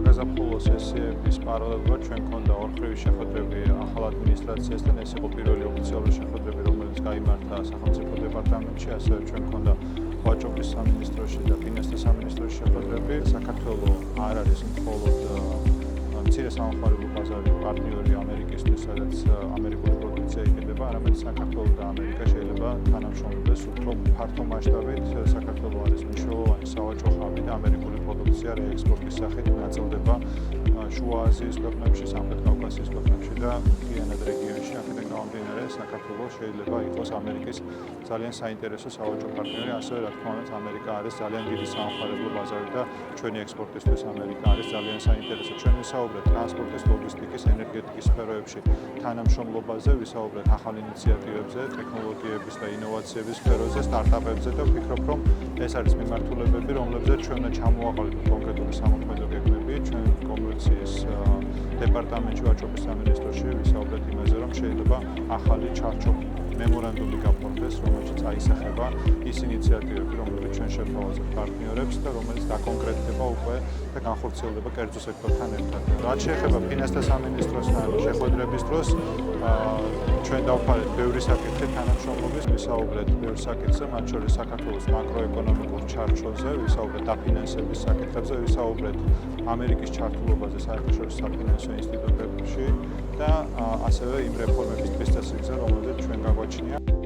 საგაზაფხულო სესიების პარალელურად ჩვენ გქონდა ორხრივი შეხვედრები ახალ ადმინისტრაციასთან. ეს იყო პირველი ოფიციალური შეხვედრები, რომელიც გაიმართა სახელმწიფო დეპარტამენტში, ასევე ჩვენ გქონდა ვაჭრობის სამინისტროში და ფინანსთა სამინისტროში შეხვედრები. საქართველოს არ არის მხოლოდ მცირე სამხარებლო ბაზარი პარტნიორი ამერიკისთვის, სადაც ამერიკული პროდუქცია იყიდება, არამედ საქართველოს და ამერიკა შეიძლება თანამშრომლობდეს უფრო ფართო მასშტაბით. საქართველოს არის მნიშვნელოვანი სავაჭრო ხაბი და ამერიკული პროდუქცია რეექსპორტის სახით ნაწილდება შუა აზიის ქვეყნებში, სამხრეთ კავკასიის ქვეყნებში და მთლიანად რეგიონში. აქედან გამომდინარე, საქართველოს შეიძლება იყოს ამერიკის ძალიან საინტერესო სავაჭრო პარტნიორი, ასევე რა თქმა უნდა, ამერიკა არის ძალიან დიდი სამხარებლო ბაზარი და ჩვენი ექსპორტისთვის ამერიკა არის ძალიან საინტერესო. ჩვენ ვისაუბრეთ ტრანსპორტის, ლოგისტიკის, ენერგეტიკის სფეროებში თანამშრომლობაზე, ვისაუბრეთ ახალ ინიციატივებზე, ტექნოლოგიების და ინოვაციების სფეროზე, სტარტაპებზე და ვფიქრობ, რომ ეს არის მიმართულებები, რომლებზეც ჩვენ უნდა ჩამოვაყალიბოთ კონკრეტული სამოქმედო გეგმები. ჩვენ კომერციის დეპარტამენტში, ვაჭრობის სამინისტროში ვისაუბრეთ იმაზე, რომ შეიძლება ახალი ჩარჩო მემორანდუმი გაფორმდეს, რომელშიც აისახება ის ინიციატივები, რომლებიც ჩვენ შევთავაზებთ პარტნიორებს და რომელიც დაკონკრეტდება უკვე და განხორციელდება კერძო სექტორთან ერთად. რაც შეეხება ფინანსთა სამინისტროსთან შეხვედრების დროს, ჩვენ დავფარეთ ბევრი საკითხი თანამშრომლობის, ვისაუბრეთ ბევრ საკითხზე, მათ შორის საქართველოს მაკროეკონომიკურ ჩარჩოზე, ვისაუბრეთ დაფინანსების საკითხებზე, ვისაუბრეთ ამერიკის ჩართულობაზე საერთაშორისო საფინანსო ინსტიტუტებში და ასევე იმ რეფორმების დღესდღეობით, რომელზეც ჩვენ გაგვაჩნია.